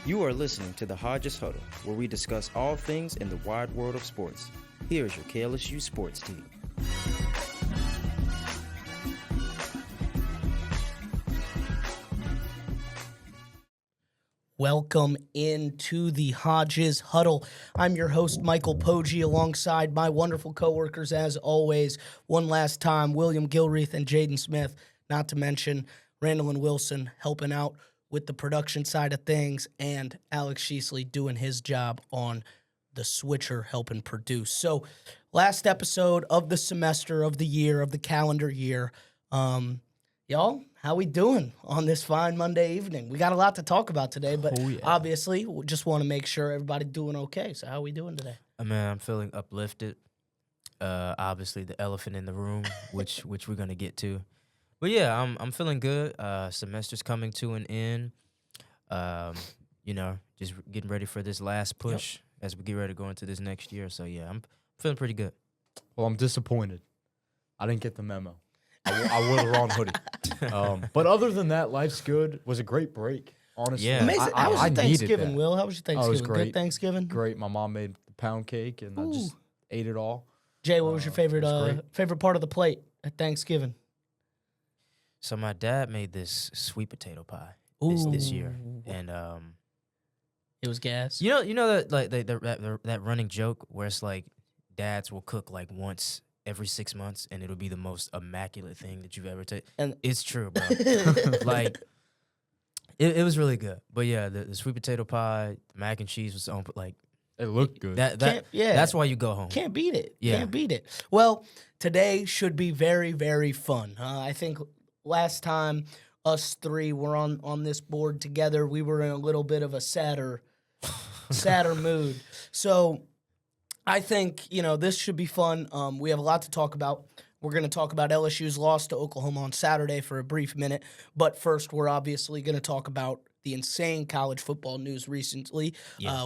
You are listening to the Hodges Huddle, where we discuss all things in the wide world of sports. Here is your LSU sports team. Welcome into the Hodges Huddle. I'm your host, Michael Poggi, alongside my wonderful coworkers, as always. One last time, William Gilreath and Jayden Smith, not to mention Randall and Wilson helping out with the production side of things, and Alex Sheasley doing his job on the switcher, helping produce. So, last episode of the semester, of the year, of the calendar year. Y'all, how we doing on this fine Monday evening? We got a lot to talk about today, but obviously, we just want to make sure everybody's doing okay. So how are we doing today? Man, I'm feeling uplifted. Obviously, the elephant in the room, which we're gonna get to. But yeah, I'm feeling good. Semester's coming to an end. Just getting ready for this last push as we get ready to go into this next year. So yeah, I'm feeling pretty good. Well, I'm disappointed. I didn't get the memo. I wore the wrong hoodie. But other than that, life's good. It was a great break, honestly. Yeah. Amazing. How was your Thanksgiving, Will? How was your Thanksgiving? Oh, it was great. Good Thanksgiving? Great. My mom made the pound cake, and I just ate it all. Jay, what was your favorite part of the plate at Thanksgiving? So my dad made this sweet potato pie this year, and it was gas. You know that like that running joke where it's like dads will cook like once every 6 months, and it'll be the most immaculate thing that you've ever taken. And it's true, bro. Like, it was really good. But yeah, the sweet potato pie, the mac and cheese was on. Like, it looked good. That's why you go home. Can't beat it. Yeah. Can't beat it. Well, today should be very, very fun. I think last time us three were on this board together, we were in a little bit of a sadder mood. So I think, this should be fun. We have a lot to talk about. We're going to talk about LSU's loss to Oklahoma on Saturday for a brief minute. But first, we're obviously going to talk about the insane college football news recently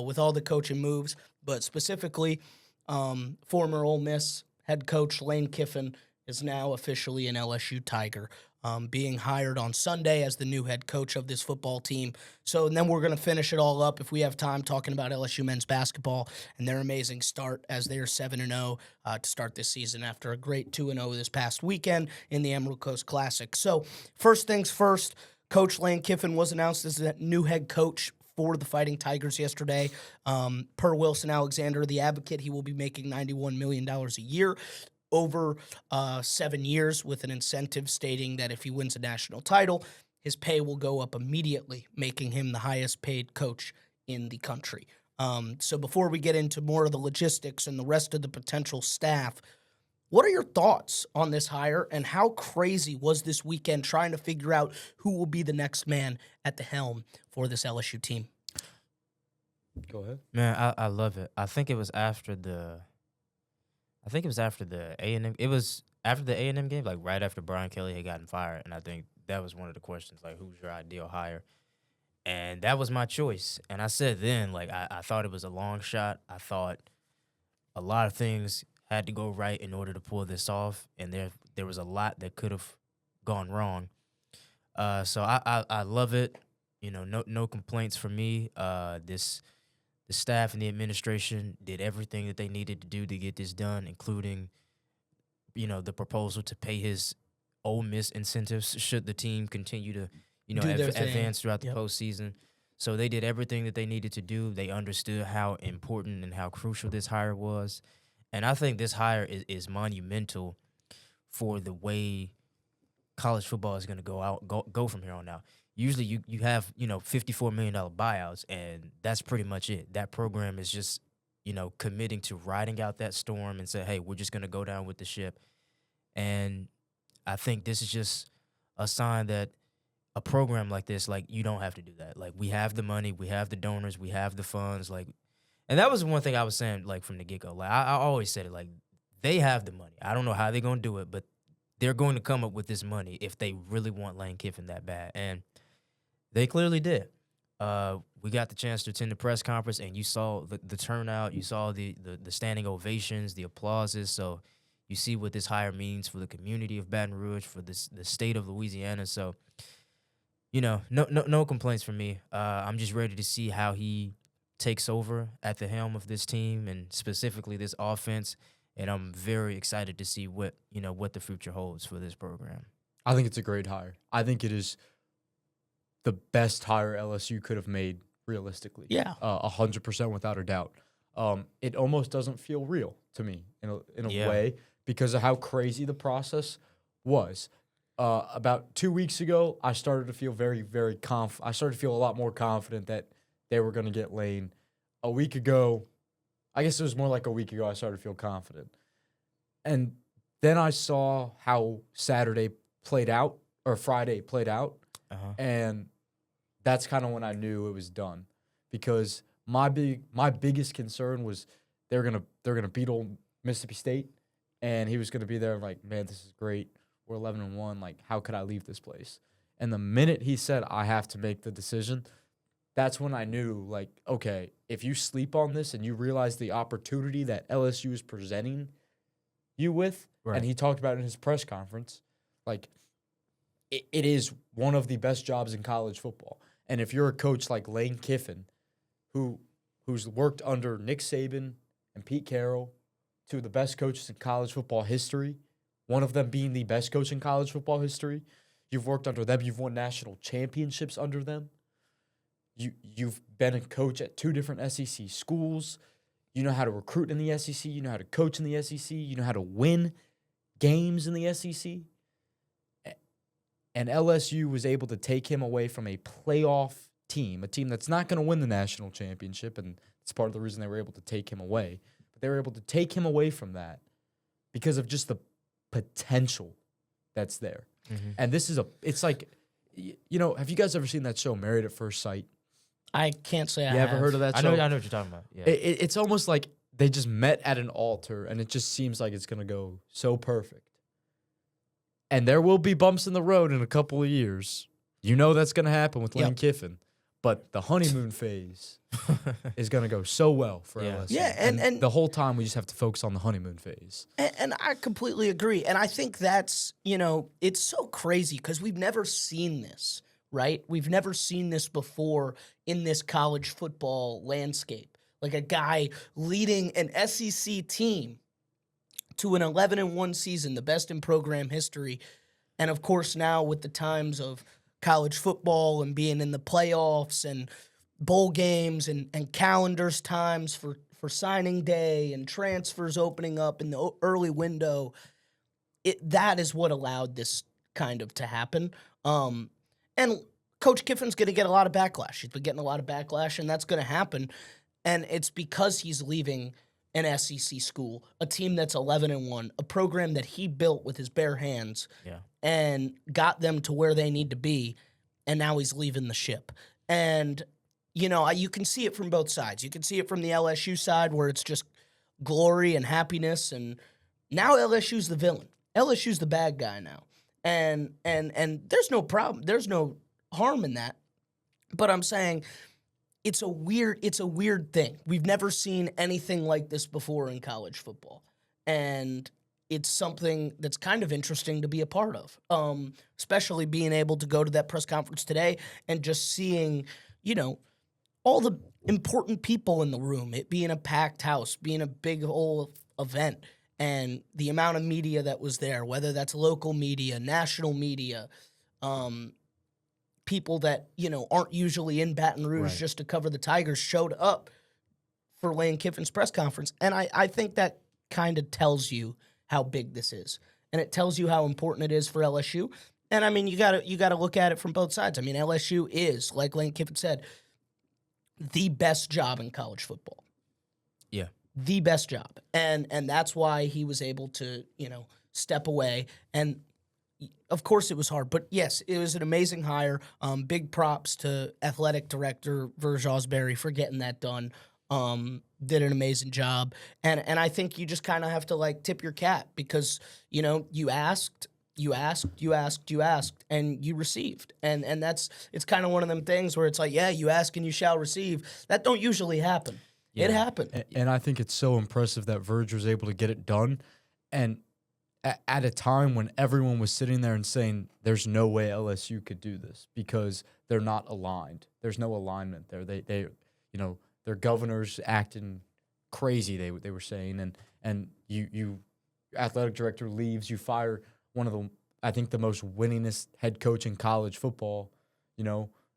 with all the coaching moves. But specifically, former Ole Miss head coach Lane Kiffin is now officially an LSU Tiger, being hired on Sunday as the new head coach of this football team. So and then we're going to finish it all up, if we have time, talking about LSU men's basketball and their amazing start as they're 7-0 to start this season after a great 2-0 this past weekend in the Emerald Coast Classic. So first things first, Coach Lane Kiffin was announced as the new head coach for the Fighting Tigers yesterday. Per Wilson Alexander, the advocate, he will be making $91 million a year over 7 years, with an incentive stating that if he wins a national title, his pay will go up immediately, making him the highest paid coach in the country. So before we get into more of the logistics and the rest of the potential staff, what are your thoughts on this hire, and how crazy was this weekend trying to figure out who will be the next man at the helm for this LSU team? Go ahead. Man, I love it. I think it was after the A&M. It was after the A&M game, like right after Brian Kelly had gotten fired, and I think that was one of the questions, like, who's your ideal hire? And that was my choice. And I said then, like, I thought it was a long shot. I thought a lot of things had to go right in order to pull this off, and there was a lot that could have gone wrong. So I love it. No complaints from me. The staff and the administration did everything that they needed to do to get this done, including, the proposal to pay his Ole Miss incentives should the team continue to, advance throughout the postseason. So they did everything that they needed to do. They understood how important and how crucial this hire was. And I think this hire is monumental for the way college football is going to go from here on out. Usually you have, $54 million buyouts, and that's pretty much it. That program is just, committing to riding out that storm and say, hey, we're just going to go down with the ship. And I think this is just a sign that a program like this, like, you don't have to do that. Like, we have the money, we have the donors, we have the funds. Like, and that was one thing I was saying, like, from the get-go. Like, I always said it, like, they have the money. I don't know how they're going to do it, but they're going to come up with this money if they really want Lane Kiffin that bad. And they clearly did. We got the chance to attend the press conference, and you saw the turnout. You saw the standing ovations, the applauses. So you see what this hire means for the community of Baton Rouge, for the state of Louisiana. So no complaints from me. I'm just ready to see how he takes over at the helm of this team and specifically this offense. And I'm very excited to see what the future holds for this program. I think it's a great hire. I think it is the best hire LSU could have made realistically. Yeah. 100% without a doubt. It almost doesn't feel real to me in a way because of how crazy the process was. About 2 weeks ago, I started to feel very, very I started to feel a lot more confident that they were going to get Lane. A week ago, I guess it was more like a week ago, I started to feel confident. And then I saw how Saturday played out, or Friday played out, and that's kind of when I knew it was done. Because my biggest concern was they're gonna beat old Mississippi State, and he was gonna be there like, man, this is great. We're 11-1. Like, how could I leave this place? And the minute he said I have to make the decision, that's when I knew, like, okay, if you sleep on this and you realize the opportunity that LSU is presenting you with, and he talked about it in his press conference, like, it is one of the best jobs in college football. And if you're a coach like Lane Kiffin, who's worked under Nick Saban and Pete Carroll, two of the best coaches in college football history, one of them being the best coach in college football history, you've worked under them, you've won national championships under them, you've been a coach at 2 different SEC schools, you know how to recruit in the SEC, you know how to coach in the SEC, you know how to win games in the SEC. And LSU was able to take him away from a playoff team, a team that's not going to win the national championship, and it's part of the reason they were able to take him away. But they were able to take him away from that because of just the potential that's there. Mm-hmm. And this is it's like, have you guys ever seen that show, Married at First Sight? I can't say I You have. ever heard of that I show? know what you're talking about. Yeah. It's almost like they just met at an altar, and it just seems like it's going to go so perfect. And there will be bumps in the road in a couple of years. You know that's going to happen with Lane Kiffin. But the honeymoon phase is going to go so well for LSU. Yeah, and the whole time we just have to focus on the honeymoon phase. And I completely agree. And I think that's, it's so crazy because we've never seen this, right? We've never seen this before in this college football landscape. Like a guy leading an SEC team to an 11-1 season, the best in program history. And of course now with the times of college football and being in the playoffs and bowl games and calendars times for signing day and transfers opening up in the early window, that is what allowed this kind of to happen. And Coach Kiffin's going to get a lot of backlash. He's been getting a lot of backlash, and that's going to happen. And it's because he's leaving an SEC school, a team that's 11-1, a program that he built with his bare hands and got them to where they need to be, and now he's leaving the ship. And, you can see it from both sides. You can see it from the LSU side where it's just glory and happiness, and now LSU's the villain. LSU's the bad guy now. And there's no problem. There's no harm in that. But I'm saying it's a weird thing. We've never seen anything like this before in college football. And it's something that's kind of interesting to be a part of, especially being able to go to that press conference today and just seeing, all the important people in the room, it being a packed house, being a big whole event, and the amount of media that was there, whether that's local media, national media, people that, aren't usually in Baton Rouge just to cover the Tigers showed up for Lane Kiffin's press conference. And I think that kind of tells you how big this is. And it tells you how important it is for LSU. And I mean, you gotta look at it from both sides. I mean, LSU is, like Lane Kiffin said, the best job in college football. Yeah. The best job. And that's why he was able to, step away. And of course it was hard, but yes, it was an amazing hire. Big props to athletic director Verge Osbury for getting that done. Did an amazing job. And I think you just kind of have to tip your cap because, you asked, and you received. And it's kind of one of them things where it's like, yeah, you ask and you shall receive. That don't usually happen. Yeah. It happened. And I think it's so impressive that Verge was able to get it done. And at a time when everyone was sitting there and saying there's no way LSU could do this because they're not aligned. There's no alignment there. They their governors acting crazy. They were saying, and you athletic director leaves, you fire one of the most winningest head coach in college football.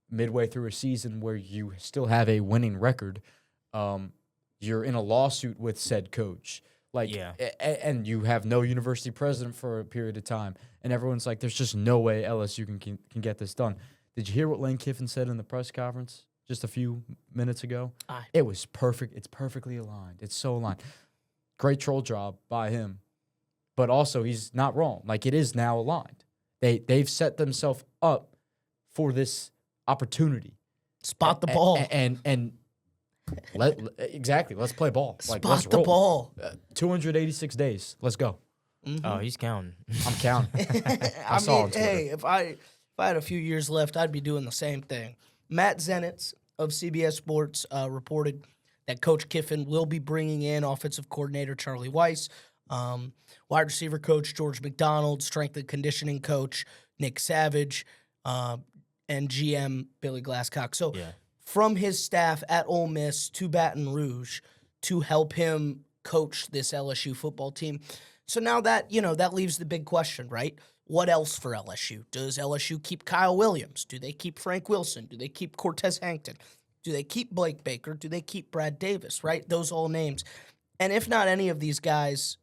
Midway through a season where you still have a winning record, you're in a lawsuit with said coach. And you have no university president for a period of time, and everyone's like, "There's just no way LSU can get this done." Did you hear what Lane Kiffin said in the press conference just a few minutes ago? It was perfect. It's perfectly aligned. It's so aligned. Great troll job by him, but also he's not wrong. Like, it is now aligned. They've set themselves up for this opportunity. Spot the ball. And exactly. Let's play ball. Spot the ball. 286 days. Let's go. Mm-hmm. Oh, he's counting. I'm counting. I saw on Twitter. Hey, if I had a few years left, I'd be doing the same thing. Matt Zenitz of CBS Sports reported that Coach Kiffin will be bringing in offensive coordinator Charlie Weiss, wide receiver coach George McDonald, strength and conditioning coach Nick Savage, and GM Billy Glasscock. So from his staff at Ole Miss to Baton Rouge to help him coach this LSU football team. So now that leaves the big question, right? What else for LSU? Does LSU keep Kyle Williams? Do they keep Frank Wilson? Do they keep Cortez Hankton? Do they keep Blake Baker? Do they keep Brad Davis, right? Those all names. And if not any of these guys,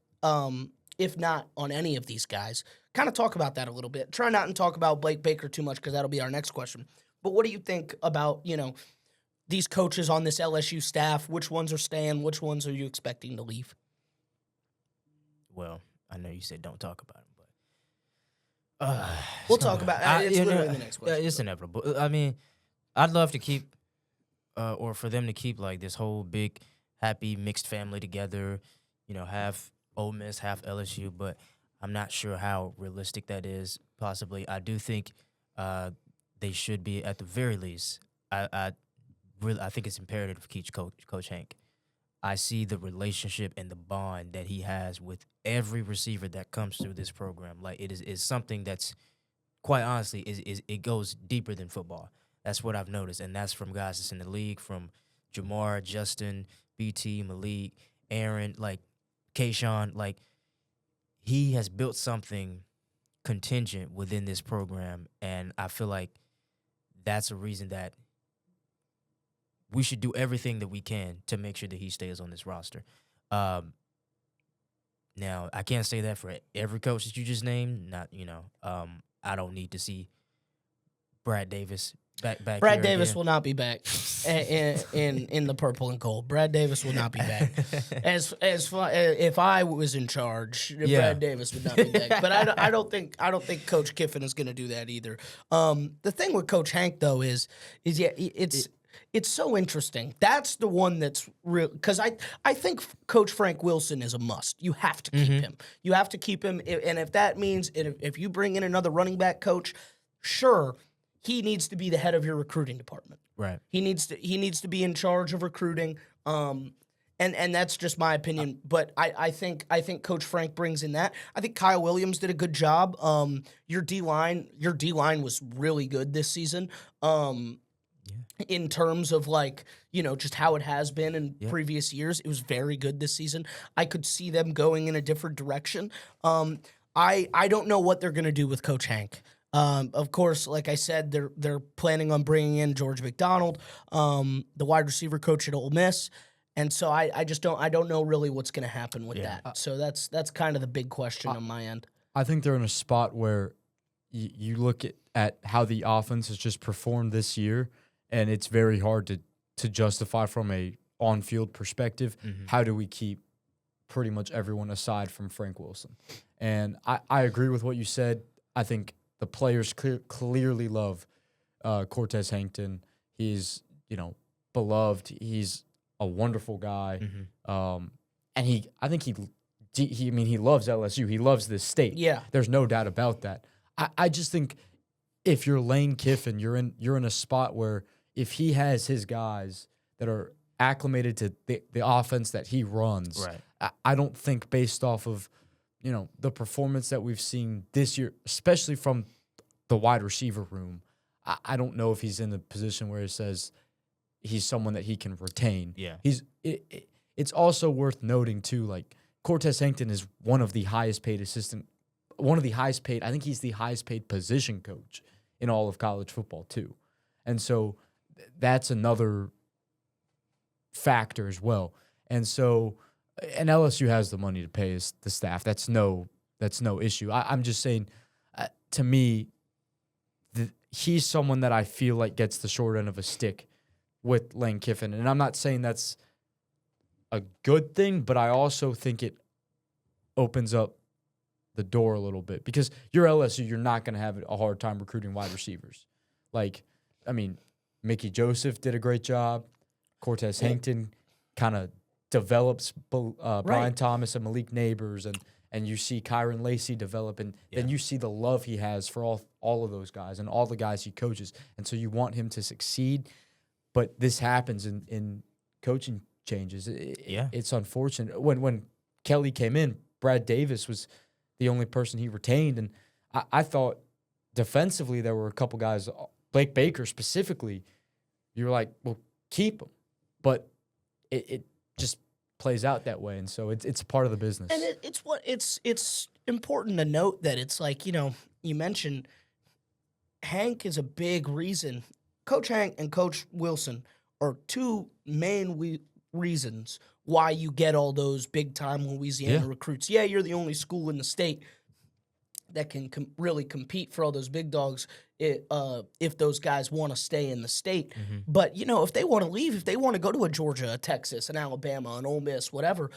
if not on any of these guys, kind of talk about that a little bit. Try not to talk about Blake Baker too much because that'll be our next question. But what do you think about, these coaches on this LSU staff? Which ones are staying? Which ones are you expecting to leave? Well, I know you said don't talk about him, but we'll talk about it. It's literally the next question. It's inevitable. I mean, I'd love to keep, or for them to keep like this whole big, happy mixed family together. Half Ole Miss, half LSU, but I'm not sure how realistic that is. Possibly, I do think they should be at the very least. I think it's imperative to keep Coach Hank. I see the relationship and the bond that he has with every receiver that comes through this program. Like, it is something that's, quite honestly, it goes deeper than football. That's what I've noticed, and that's from guys that's in the league, from Jamar, Justin, BT, Malik, Aaron, like Kayshawn. Like, he has built something contingent within this program, and I feel like that's a reason that we should do everything that we can to make sure that he stays on this roster. Now, I can't say that for every coach that you just named. I don't need to see Brad Davis back. Brad Davis will not be back in the purple and gold. Brad Davis will not be back. If I was in charge, Brad Davis would not be back. But I don't think Coach Kiffin is going to do that either. The thing with Coach Hank though is it's so interesting. That's the one that's real, because I think Coach Frank Wilson is a must. You have to keep him. You have to keep him, and if that means if you bring in another running back coach, sure, he needs to be the head of your recruiting department. Right. He needs to be in charge of recruiting. And that's just my opinion. But I think Coach Frank brings in that. I think Kyle Williams did a good job. Your D-line was really good this season. In terms of just how it has been in previous years. It was very good this season. I could see them going in a different direction. I don't know what they're going to do with Coach Hank. Of course, like I said, they're planning on bringing in George McDonald, the wide receiver coach at Ole Miss. And so I don't know really what's going to happen with that. So that's kind of the big question on my end. I think they're in a spot where you look at how the offense has just performed this year, and it's very hard to justify from a on-field perspective. How do we keep pretty much everyone aside from Frank Wilson? And I agree with what you said. I think the players clearly love Cortez Hankton. He's beloved. He's a wonderful guy, and he loves LSU. He loves this state. Yeah, there's no doubt about that. I just think if you're Lane Kiffin, you're in a spot where if he has his guys that are acclimated to the offense that he runs, right. I don't think based off of the performance that we've seen this year, especially from the wide receiver room, I don't know if he's in the position where it says he's someone that he can retain. Yeah. It's also worth noting too, like Cortez Hankton is one of the highest paid, I think he's the highest paid position coach in all of college football too. And so that's another factor as well. And so, and LSU has the money to pay the staff. That's no issue. I'm just saying, to me, he's someone that I feel like gets the short end of a stick with Lane Kiffin. And I'm not saying that's a good thing, but I also think it opens up the door a little bit, because you're LSU, you're not going to have a hard time recruiting wide receivers. Like, I mean, Mickey Joseph did a great job. Cortez Hankton kind of develops Brian Thomas and Malik Neighbors, and you see Kyron Lacey develop, and then you see the love he has for all of those guys and all the guys he coaches. And so you want him to succeed, but this happens in coaching changes. It's unfortunate. When Kelly came in, Brad Davis was the only person he retained, and I thought defensively there were a couple guys, Blake Baker specifically, you were like, well, keep him. But it just plays out that way, and so it's part of the business. And it's important to note that it's like, you mentioned Hank is a big reason. Coach Hank and Coach Wilson are two main reasons why you get all those big-time Louisiana recruits. Yeah, you're the only school in the state that can really compete for all those big dogs if those guys want to stay in the state. Mm-hmm. But, if they want to leave, if they want to go to a Georgia, a Texas, an Alabama, an Ole Miss, whatever,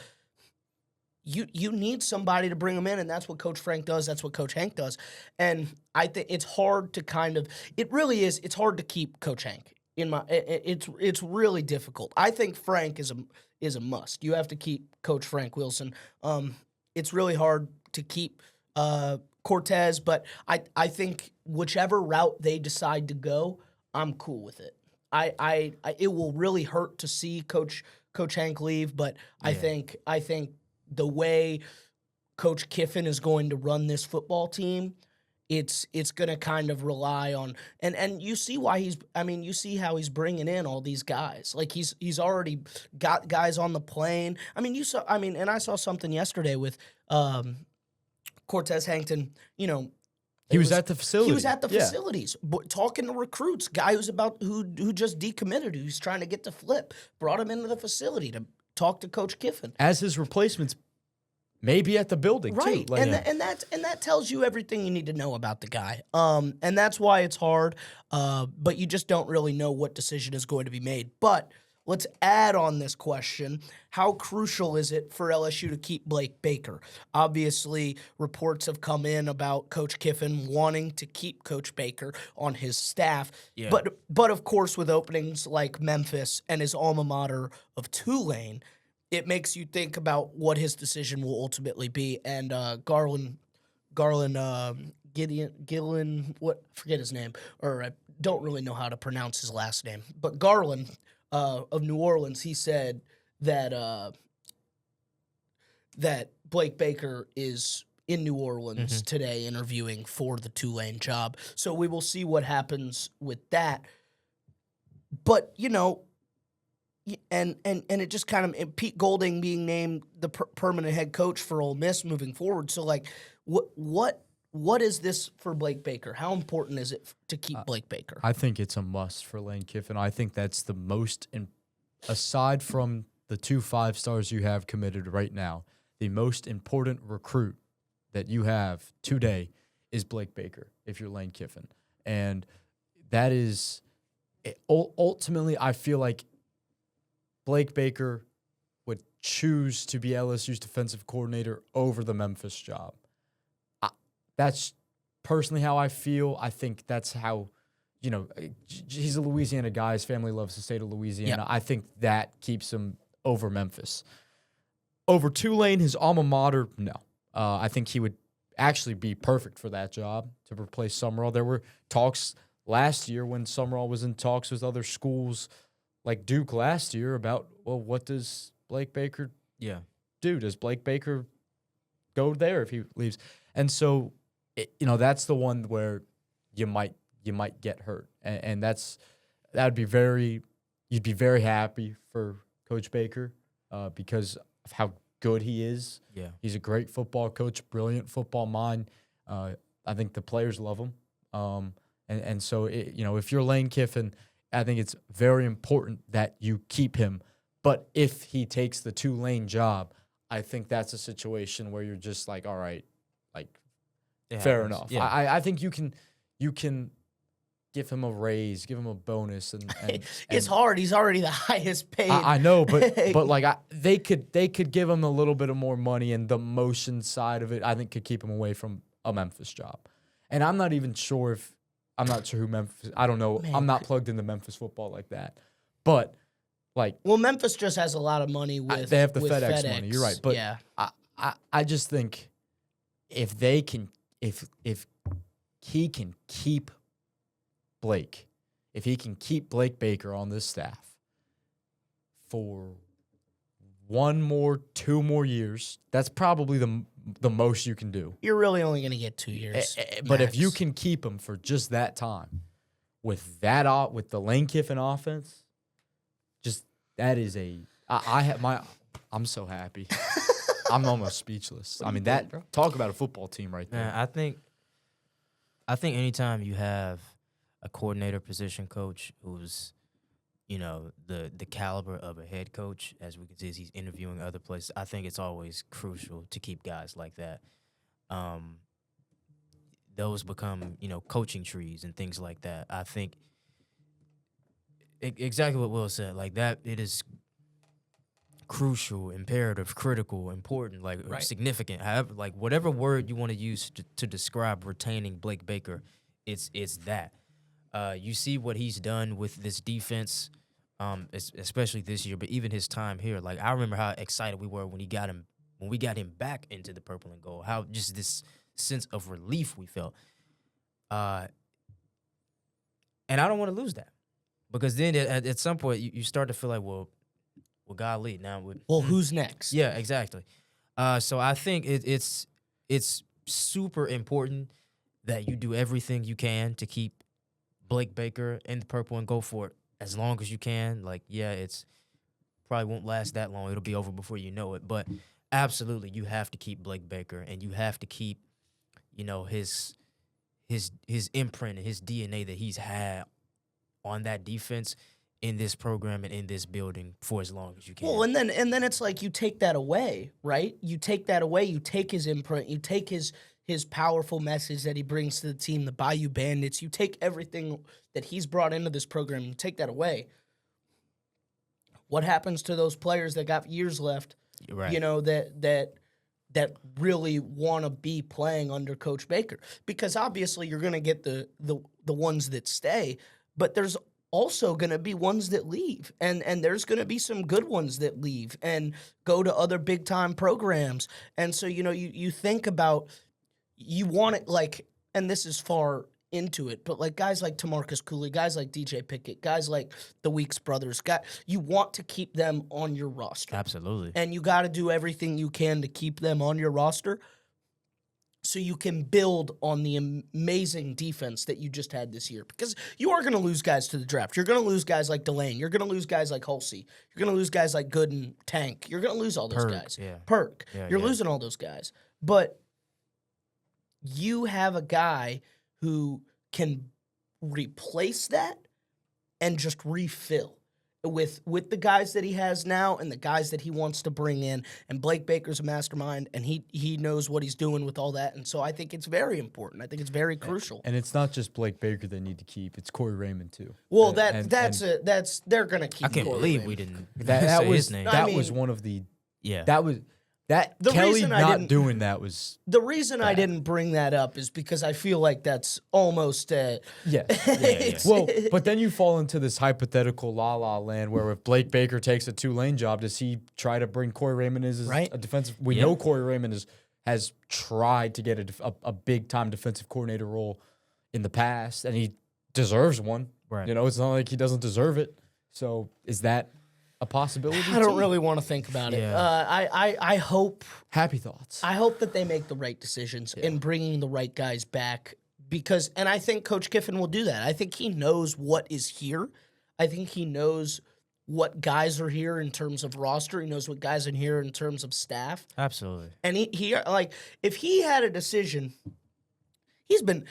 you need somebody to bring them in, and that's what Coach Frank does. That's what Coach Hank does. And I think it's hard to it's hard to keep Coach Hank. It's really difficult. I think Frank is a must. You have to keep Coach Frank Wilson. It's really hard to keep Cortez, but I think whichever route they decide to go, I'm cool with it. It will really hurt to see Coach Hank leave, but I think the way Coach Kiffin is going to run this football team, it's going to kind of rely on, and you see why you see how he's bringing in all these guys. Like he's already got guys on the plane. And I saw something yesterday with Cortez Hankton, he was at the facility. He was at the facilities, talking to recruits. Guy who just decommitted, who's trying to get to flip, brought him into the facility to talk to Coach Kiffin as his replacements. Maybe at the building too. Like, and that tells you everything you need to know about the guy. And that's why it's hard. But you just don't really know what decision is going to be made. But let's add on this question. How crucial is it for LSU to keep Blake Baker? Obviously, reports have come in about Coach Kiffin wanting to keep Coach Baker on his staff. Yeah. But of course, with openings like Memphis and his alma mater of Tulane, it makes you think about what his decision will ultimately be. And Gillen, forget his name, or I don't really know how to pronounce his last name, but Garland of New Orleans, he said that that Blake Baker is in New Orleans today interviewing for the Tulane job. So we will see what happens with that. But, and it just kind of, Pete Golding being named the permanent head coach for Ole Miss moving forward. So, like, what is this for Blake Baker? How important is it to keep Blake Baker? I think it's a must for Lane Kiffin. I think that's the most, aside from the 2 5-stars you have committed right now, the most important recruit that you have today is Blake Baker, if you're Lane Kiffin. And that is, ultimately, I feel like Blake Baker would choose to be LSU's defensive coordinator over the Memphis job. That's personally how I feel. I think that's how, he's a Louisiana guy. His family loves the state of Louisiana. Yep. I think that keeps him over Memphis. Over Tulane, his alma mater, no. I think he would actually be perfect for that job to replace Summerall. There were talks last year when Summerall was in talks with other schools like Duke last year about, well, what does Blake Baker do? Does Blake Baker go there if he leaves. And so, that's the one where you might get hurt, and you'd be very happy for Coach Baker because of how good he is. Yeah, he's a great football coach, brilliant football mind. I think the players love him. And so, if you're Lane Kiffin, I think it's very important that you keep him. But if he takes the Tulane job, I think that's a situation where you're just like, all right, like, fair enough. Yeah. I think you can give him a raise, give him a bonus, and it's hard. He's already the highest paid. I know, but like they could give him a little bit of more money, and the motion side of it, I think, could keep him away from a Memphis job. And I'm not sure who Memphis. I don't know. Man, I'm not plugged into Memphis football like that, but like, well, Memphis just has a lot of money with. They have the with FedEx money. You're right, but yeah. I just think if they can, if he can keep Blake, if he can keep Blake Baker on this staff for 2 more years, that's probably the most you can do. You're really only going to get 2 years. But if max. you can keep him for just that time, with the Lane Kiffin offense, just that is I'm so happy. I'm almost speechless. I mean, talk about a football team right there. Man, I think anytime you have a coordinator position coach who's, the caliber of a head coach, as we can see as he's interviewing other places, I think it's always crucial to keep guys like that. Those become, coaching trees and things like that. I think exactly what Will said, like that, it is crucial, imperative, critical, important, like Right. significant. However, like whatever word you want to use to describe retaining Blake Baker, it's that. You see what he's done with this defense, especially this year, but even his time here. Like, I remember how excited we were when we got him back into the purple and gold. How just this sense of relief we felt. And I don't want to lose that, because then at some point you start to feel like, well, golly, now who's next? Yeah, exactly. So I think it's super important that you do everything you can to keep Blake Baker in the purple and go for it as long as you can. Like, yeah, it's probably won't last that long. It'll be over before you know it. But absolutely, you have to keep Blake Baker, and you have to keep, his imprint and his DNA that he's had on that defense in this program and in this building for as long as you can. Well, and then it's like you take that away, right? You take that away. You take his imprint. You take his powerful message that he brings to the team, the Bayou Bandits. You take everything that he's brought into this program. You take that away. What happens to those players that got years left? Right. That really want to be playing under Coach Baker, because obviously you're going to get the ones that stay, but there's also going to be ones that leave, and there's going to be some good ones that leave and go to other big time programs. And so, you think about, you want it, like, and this is far into it, but like guys like Tamarcus Cooley, guys like DJ Pickett, guys like the Weeks brothers, you want to keep them on your roster. Absolutely. And you got to do everything you can to keep them on your roster so you can build on the amazing defense that you just had this year. Because you are going to lose guys to the draft. You're going to lose guys like Delane. You're going to lose guys like Hulsey. You're going to lose guys like Gooden, Tank. You're going to lose all those guys. Yeah. Perk. Yeah, You're yeah. losing all those guys. But you have a guy who can replace that and just refill with the guys that he has now and the guys that he wants to bring in. And Blake Baker's a mastermind, and he knows what he's doing with all that. And so I think it's very important. I think it's very crucial. And it's not just Blake Baker they need to keep; it's Corey Raymond too. Well, they're gonna keep. I can't Corey believe Raymond. we didn't That say was his name. that was one of the Yeah. The Kelly reason I not didn't- doing that was The reason I bad. didn't bring that up is because I feel like that's almost Yeah. Well, but then you fall into this hypothetical la land where if Blake Baker takes a Tulane job, does he try to bring Corey Raymond as Right. a defensive? We Yep. know Corey Raymond has tried to get a big time defensive coordinator role in the past, and he deserves one. Right. It's not like he doesn't deserve it. So is that a possibility? I don't team? really want to think about it. Yeah. I hope Happy thoughts. I hope that they make the right decisions in bringing the right guys back and I think Coach Kiffin will do that. I think he knows what is here. I think he knows what guys are here in terms of roster. He knows what guys are here in terms of staff. Absolutely. And he like if he had a decision, he's been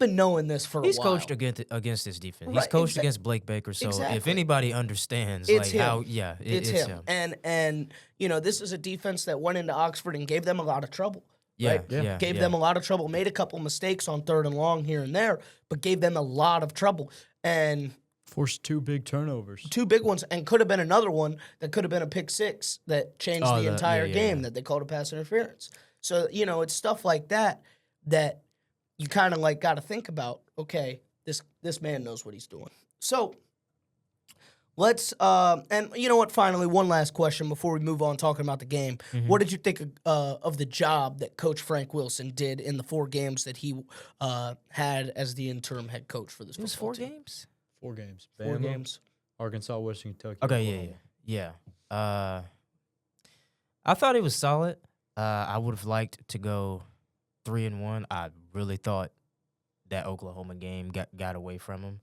knowing this for a while. He's coached against this defense. He's Right, coached against Blake Baker. So if exactly. anybody understands, It's like him. how, It's it's him. And this is a defense that went into Oxford and gave them a lot of trouble. Yeah, right? yeah, Gave them a lot of trouble, made a couple mistakes on 3rd and long here and there, but gave them a lot of trouble. And Forced 2 big turnovers. 2 big ones, and could have been another one that could have been a pick 6 that changed the entire game that they called a pass interference. So, it's stuff like that you kind of like got to think about, okay, this man knows what he's doing. So let's and you know what, finally, one last question before we move on talking about the game. Mm-hmm. What did you think of the job that Coach Frank Wilson did in the 4 games that he had as the interim head coach for this It was football 4 team? games? 4 games. 4 Bama, games. Arkansas, Western Kentucky. Okay, yeah. I thought it was solid. I would have liked to go 3-1. I really thought that Oklahoma game got away from him.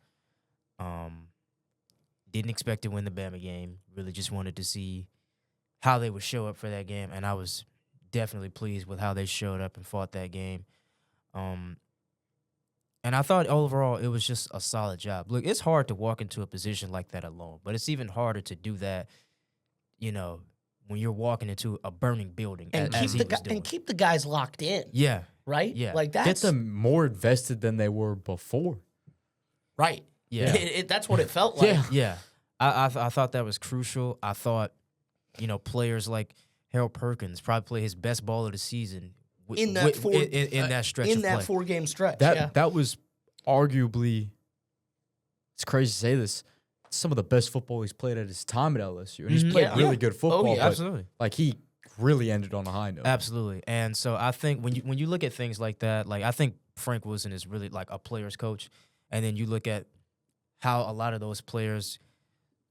Didn't expect to win the Bama game. Really just wanted to see how they would show up for that game, and I was definitely pleased with how they showed up and fought that game. And I thought overall it was just a solid job. Look, it's hard to walk into a position like that alone, but it's even harder to do that, when you're walking into a burning building And as he was doing. and keep the guys locked in, Yeah, right? Yeah. Like that's Get them more invested than they were before. right. yeah. That's what it felt like. Yeah. Yeah, I thought that was crucial. I thought, players like Harold Perkins probably play his best ball of the season In that in that stretch in of that play. 4-game stretch. That was arguably, it's crazy to say this, some of the best football he's played at his time at LSU. And he's played Yeah. really good football. yeah. but, Absolutely, like, he really ended on a high note. absolutely. And so I think when you look at things like that, like I think Frank Wilson is really like a player's coach, and then you look at how a lot of those players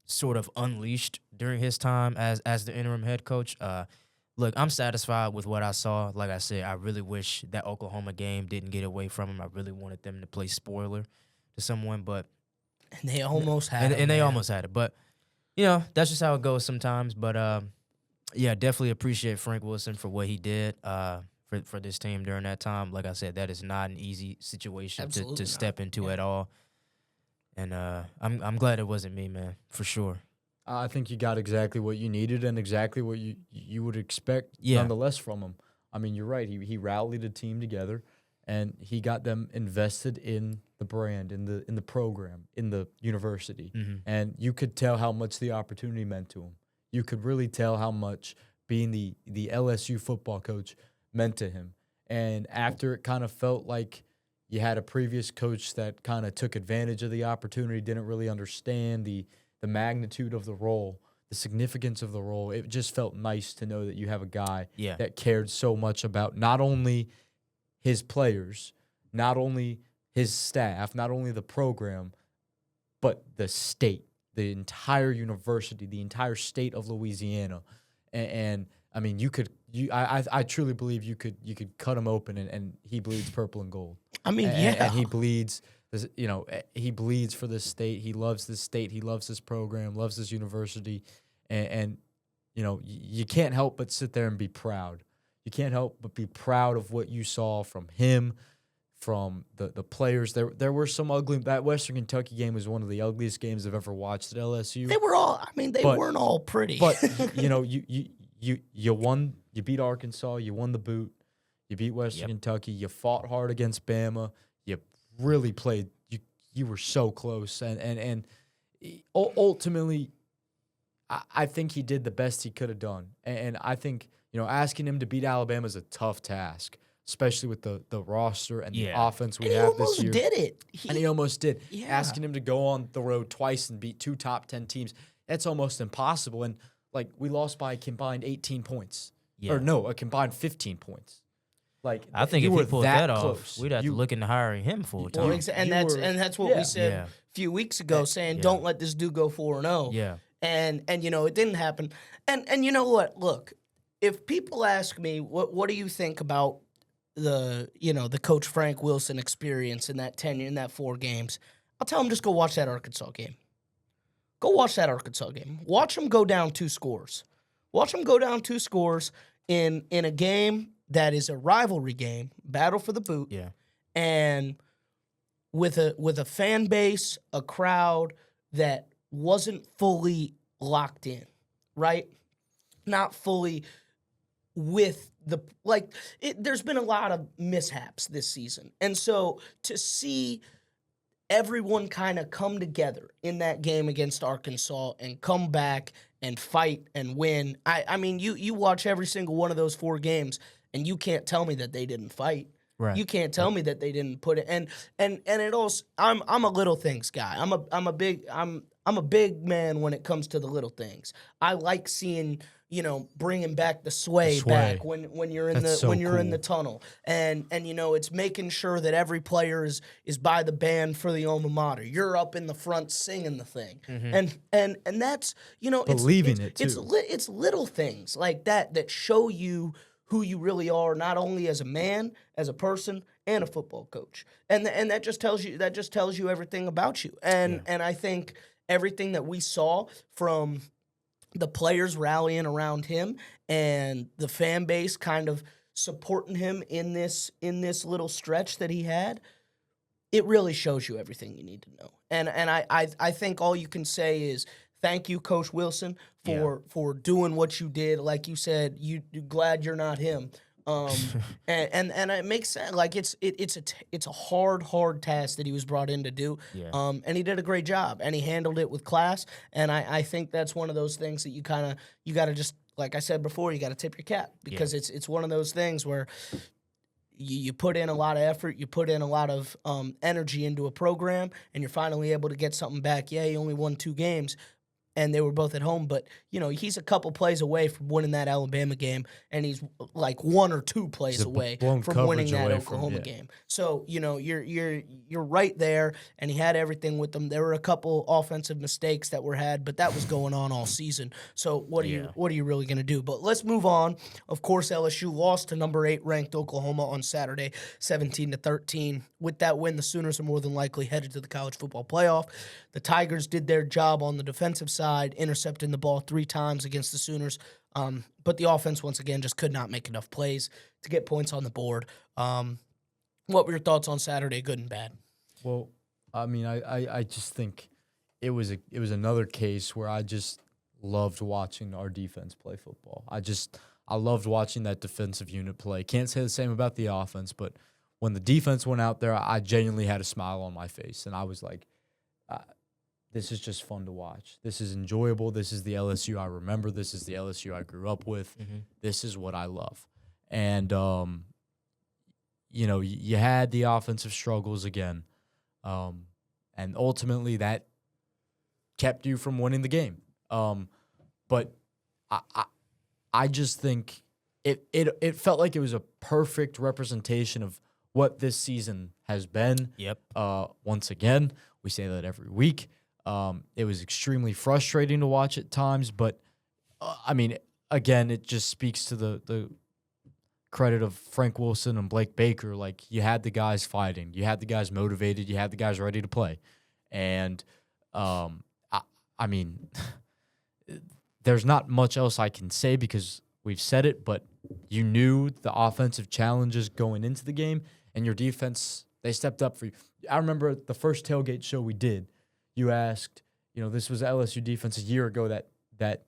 sort of unleashed during his time as the interim head coach. Look, I'm satisfied with what I saw. Like I said, I really wish that Oklahoma game didn't get away from him. I really wanted them to play spoiler to someone, but And they almost had it. and they man. almost had it. But that's just how it goes sometimes. But yeah, definitely appreciate Frank Wilson for what he did for this team during that time. Like I said, that is not an easy situation Absolutely to not. step into at all. And I'm glad it wasn't me, man, for sure. I think you got exactly what you needed and exactly what you would expect Yeah. nonetheless from him. I mean, you're right. He rallied a team together, and he got them invested in the brand, in the program, in the university. Mm-hmm. And you could tell how much the opportunity meant to him. You could really tell how much being the LSU football coach meant to him. And after it kind of felt like you had a previous coach that kind of took advantage of the opportunity, didn't really understand the magnitude of the role, the significance of the role, it just felt nice to know that you have a guy Yeah. that cared so much about not only his players, not only his staff, not only the program, but the state, the entire university, the entire state of Louisiana. And I mean, I truly believe you could cut him open and he bleeds purple and gold. I mean, And he bleeds. He bleeds for this state. He loves this state. He loves this program, loves this university. And you can't help but sit there and be proud. You can't help but be proud of what you saw from him, from the players. There were some ugly. That Western Kentucky game was one of the ugliest games I've ever watched at LSU. they were all. I mean, they weren't all pretty. But you won. You beat Arkansas. You won the boot. You beat Western Kentucky. You fought hard against Bama. You really played. You were so close. And ultimately, I think he did the best he could have done. And I think asking him to beat Alabama is a tough task, especially with the roster and the offense we have this year. He almost did it. And he almost did. Yeah. Asking him to go on the road twice and beat 2 top 10 teams, that's almost impossible. And we lost by a combined 18 points. Yeah. Or no, a combined 15 points. Like I think you if were he pulled that that close. off, we'd have to look into hiring him full time. Well, and that's what we said Yeah. a few weeks ago, saying don't let this dude go 4-0. Yeah. And it didn't happen. And you know what? Look, if people ask me what do you think about the Coach Frank Wilson experience in that tenure in that 4 games, I'll tell them just go watch that Arkansas game. Go watch that Arkansas game. Watch them go down 2 scores. Watch them go down 2 scores in a game that is a rivalry game, battle for the boot. Yeah. And with a fan base, a crowd that wasn't fully locked in, right? Not fully with there's been a lot of mishaps this season. And so to see everyone kind of come together in that game against Arkansas and come back and fight and win. I mean, you watch every single one of those 4 games and you can't tell me that they didn't fight. Right. You can't tell me that they didn't put it. And it also, I'm a little things guy. I'm a big man when it comes to the little things. I like seeing, bringing back the sway back when you're in in the tunnel, and it's making sure that every player is by the band for the alma mater. You're up in the front singing the thing, and that's believing it too. It's little things like that show you who you really are, not only as a man, as a person, and a football coach, and that just tells you everything about you, and I think everything that we saw from the players rallying around him and the fan base kind of supporting him in this little stretch that he had, it really shows you everything you need to know. And I think all you can say is thank you, Coach Wilson, for doing what you did. Like you said, you're glad you're not him. And it makes sense. Like it's a hard task that he was brought in to do. Yeah. And he did a great job, and he handled it with class. And I think that's one of those things that you got to just, like I said before, you got to tip your cap, because it's one of those things where you put in a lot of effort, you put in a lot of energy into a program, and you're finally able to get something back. Yeah, he only won 2 games, and they were both at home, but he's a couple plays away from winning that Alabama game, and he's like 1 or 2 plays away from winning that Oklahoma game. So you're right there, and he had everything with them. There were a couple offensive mistakes that were had, but that was going on all season. So what are you really going to do? But let's move on. Of course, LSU lost to number 8 ranked Oklahoma on Saturday, 17-13. With that win, the Sooners are more than likely headed to the college football playoff. The Tigers did their job on the defensive side, intercepting the ball 3 times against the Sooners. But the offense, once again, just could not make enough plays to get points on the board. What were your thoughts on Saturday, good and bad? Well, I mean, I just think it was another case where I just loved watching our defense play football. I loved watching that defensive unit play. Can't say the same about the offense, but when the defense went out there, I genuinely had a smile on my face, and I was like, this is just fun to watch. This is enjoyable. This is the LSU I remember. This is the LSU I grew up with. Mm-hmm. This is what I love. And, you had the offensive struggles again. And ultimately that kept you from winning the game. But I just think it felt like it was a perfect representation of what this season has been. Yep. Once again, we say that every week. It was extremely frustrating to watch at times, but again, it just speaks to the credit of Frank Wilson and Blake Baker. Like, you had the guys fighting, you had the guys motivated, you had the guys ready to play, and there's not much else I can say because we've said it, but you knew the offensive challenges going into the game, and your defense, they stepped up for you. I remember the first tailgate show we did, you asked, this was LSU defense a year ago that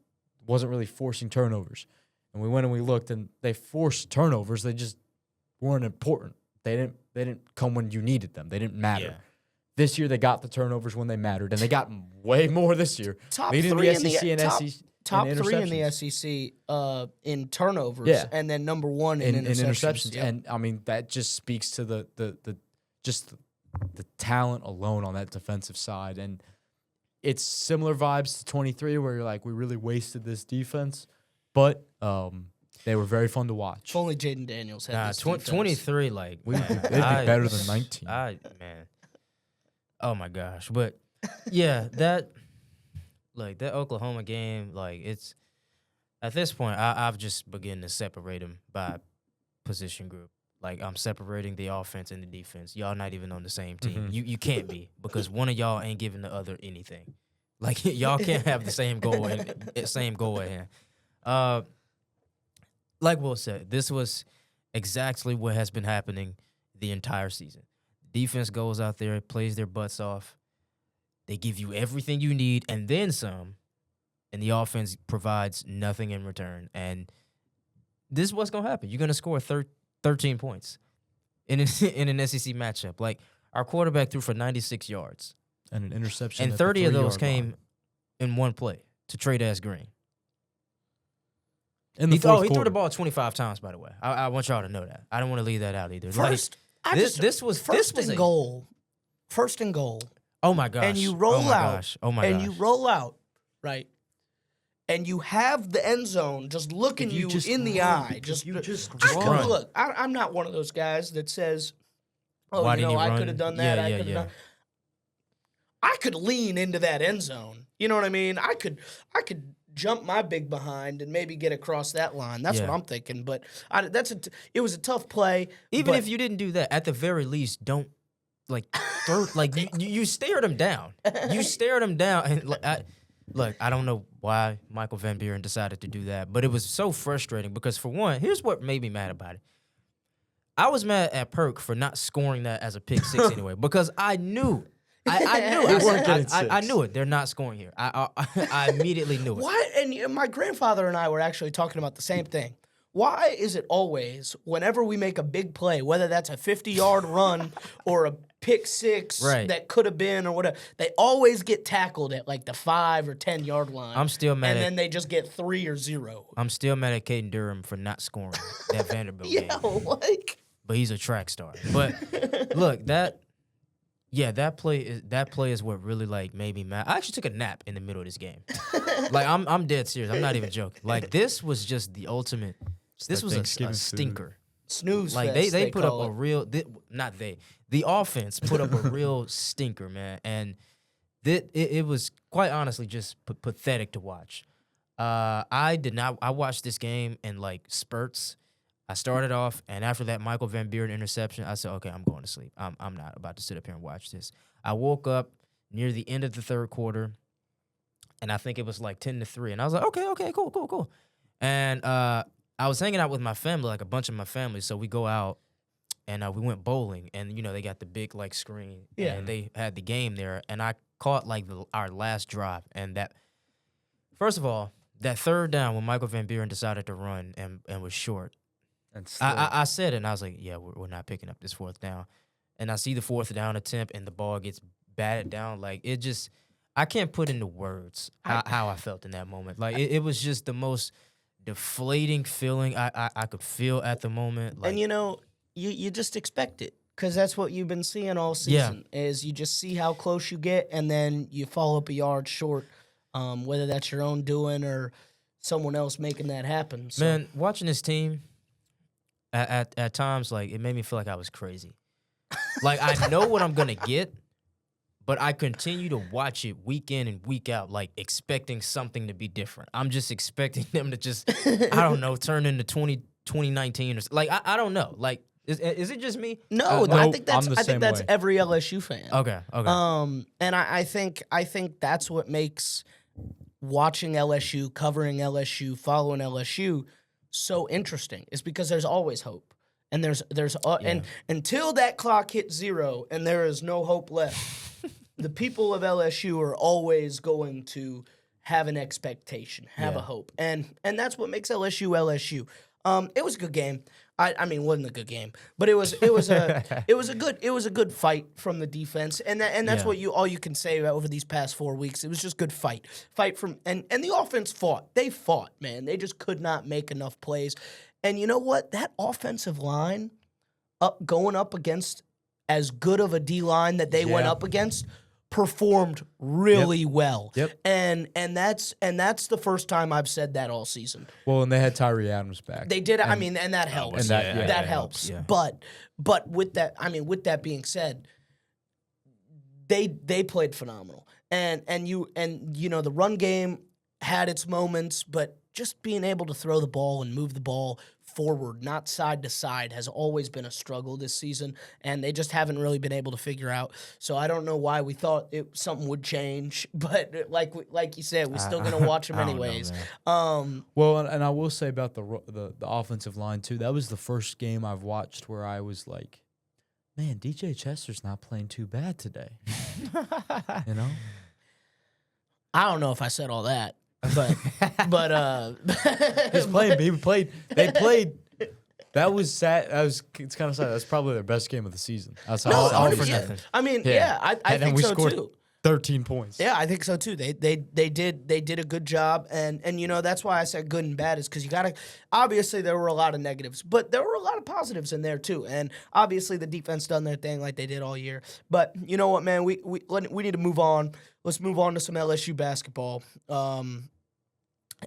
wasn't really forcing turnovers. And we went and we looked, and they forced turnovers. They just weren't important. They didn't come when you needed them. They didn't matter. Yeah. This year they got the turnovers when they mattered, and they got way more this year. Top 3 in the SEC. Top 3 in the SEC in turnovers, and then number 1 in interceptions. Yeah. And that just speaks to the talent alone on that defensive side. And it's similar vibes to 23 where you're like, we really wasted this defense. But They were very fun to watch. If only Jayden Daniels had this 23, like, It'd be better than 19. Man. Oh, my gosh. But, yeah, that Oklahoma game, like, it's, at this point, I've just begun to separate them by position group. Like, I'm separating the offense and the defense. Y'all not even on the same team. You can't be, because one of y'all ain't giving the other anything. Like, y'all can't have the same goal at hand. Like Will said, this was exactly what has been happening the entire season. Defense goes out there, plays their butts off. They give you everything you need and then some, and the offense provides nothing in return. And this is what's going to happen. You're going to score 13 points in an SEC matchup. Like, our quarterback threw for 96 yards. And an interception. And 30 of those came in one play to Trey-Dash Green. He threw the ball 25 times, by the way. I want y'all to know that. I don't want to leave that out either. First and goal. First and goal. Oh, my gosh. And you roll out. Gosh. Oh, my gosh. And you roll out, right? And you have the end zone just looking you in the eye. Look, I'm not one of those guys that says, "Oh, I could have done that. I could have done." I could lean into that end zone. You know what I mean? I could jump my big behind and maybe get across that line. That's what I'm thinking. But it was a tough play. Even if you didn't do that, at the very least, don't you stared him down. You stared him down, and look, I don't know why Michael Van Buren decided to do that, but it was so frustrating because, for one, here's what made me mad about it. I was mad at Perk for not scoring that as a pick six anyway, because I knew. I knew it. They're not scoring here. I immediately knew it. Why? And my grandfather and I were actually talking about the same thing. Why is it always, whenever we make a big play, whether that's a 50-yard run or a pick six that could have been or whatever, they always get tackled at like the 5 or 10-yard line. I'm still mad. And then they just get 3 or 0. I'm still mad at Caden Durham for not scoring that Vanderbilt game. But he's a track star. But look, that play is what really like made me mad. I actually took a nap in the middle of this game. Like, I'm dead serious. I'm not even joking. Like, this was just the ultimate. This was a stinker. Snooze like fest, they put up a real. The offense put up a real stinker, man, and it was quite honestly just pathetic to watch. I watched this game in like spurts. I started off, and after that Michael Van Buren interception, I said, okay, I'm going to sleep. I'm not about to sit up here and watch this. I woke up near the end of the third quarter, and I think it was like 10-3, and I was like, okay, cool. And I was hanging out with my family, like a bunch of my family, so we go out, and we went bowling, and, they got the big, like, screen, and they had the game there, and I caught, like, our last drive, and first of all, that third down when Michael Van Buren decided to run and was short, I said it, and I was like, yeah, we're not picking up this fourth down. And I see the fourth down attempt, and the ball gets batted down. Like, it just – I can't put into words how I felt in that moment. Like, it was just the most deflating feeling I could feel at the moment. Like, and, you just expect it because that's what you've been seeing all season is you just see how close you get, and then you fall up a yard short, whether that's your own doing or someone else making that happen. So. Man, watching this team – At times, like, it made me feel like I was crazy. Like, I know what I'm going to get, but I continue to watch it week in and week out, like, expecting something to be different. I'm just expecting them to just, I don't know, turn into 2019 or something. Like, I don't know. Like, is it just me? No, I think that's every LSU fan. Okay. And I think that's what makes watching LSU, covering LSU, following LSU so interesting is because there's always hope, and and until that clock hits 0 and there is no hope left, the people of LSU are always going to have an expectation, have a hope, and that's what makes LSU LSU. It was a good game. I mean, it wasn't a good game, but it was a good fight from the defense, and that's what all you can say over these past 4 weeks. It was just good fight from and the offense fought. They fought, man. They just could not make enough plays, and you know what? That offensive line going up against as good of a D line that they went up against performed really well. Yep. And that's the first time I've said that all season. Well, and they had Tyree Adams back. They did. And that helps. And that helps. Yeah. But with that being said, they played phenomenal. And the run game had its moments, but just being able to throw the ball and move the ball forward, not side to side, has always been a struggle this season, and they just haven't really been able to figure out. So I don't know why we thought something would change, but like you said, we're still going to watch them anyways. Well, and I will say about the offensive line too. That was the first game I've watched where I was like, man, DJ Chester's not playing too bad today. You know? I don't know if I said all that, but He's playing. He played. They played. That was sad. It's kind of sad. That's probably their best game of the season. That's no, all for yeah. nothing. I mean, yeah, I think we so scored too. 13 points. Yeah, I think so too. They did a good job, and that's why I said good and bad is because you gotta. Obviously, there were a lot of negatives, but there were a lot of positives in there too. And obviously, the defense done their thing like they did all year. But you know what, man, we need to move on. Let's move on to some LSU basketball.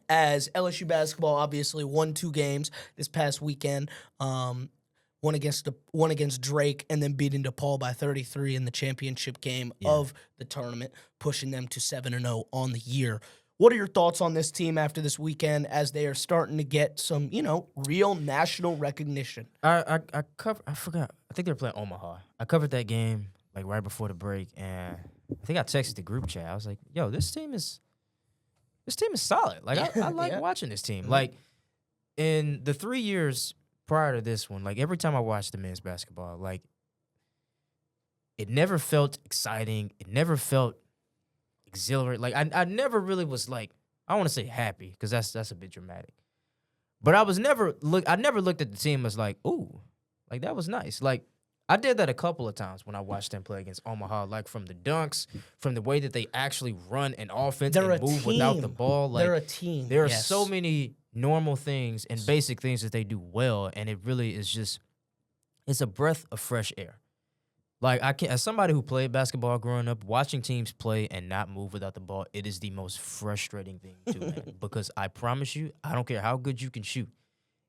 As LSU basketball obviously won 2 games this past weekend. One against Drake, and then beating DePaul by 33 in the championship game of the tournament, pushing them to 7-0 on the year. What are your thoughts on this team after this weekend as they are starting to get some, real national recognition? I forgot. I think they were playing Omaha. I covered that game like right before the break, and I think I texted the group chat. I was like, "Yo, this team is solid. Like I like watching this team. Like in the 3 years prior to this one, like every time I watched the men's basketball, like it never felt exciting. It never felt exhilarating. Like I never really was like, I want to say happy because that's a bit dramatic. But I never looked at the team as like, ooh, like that was nice. Like I did that a couple of times when I watched them play against Omaha, like from the dunks, from the way that they actually run an offense and move without the ball. Like, they're a team. There are so many normal things and basic things that they do well, and it really is just, it's a breath of fresh air. Like as somebody who played basketball growing up, watching teams play and not move without the ball, it is the most frustrating thing to man. Because I promise you, I don't care how good you can shoot.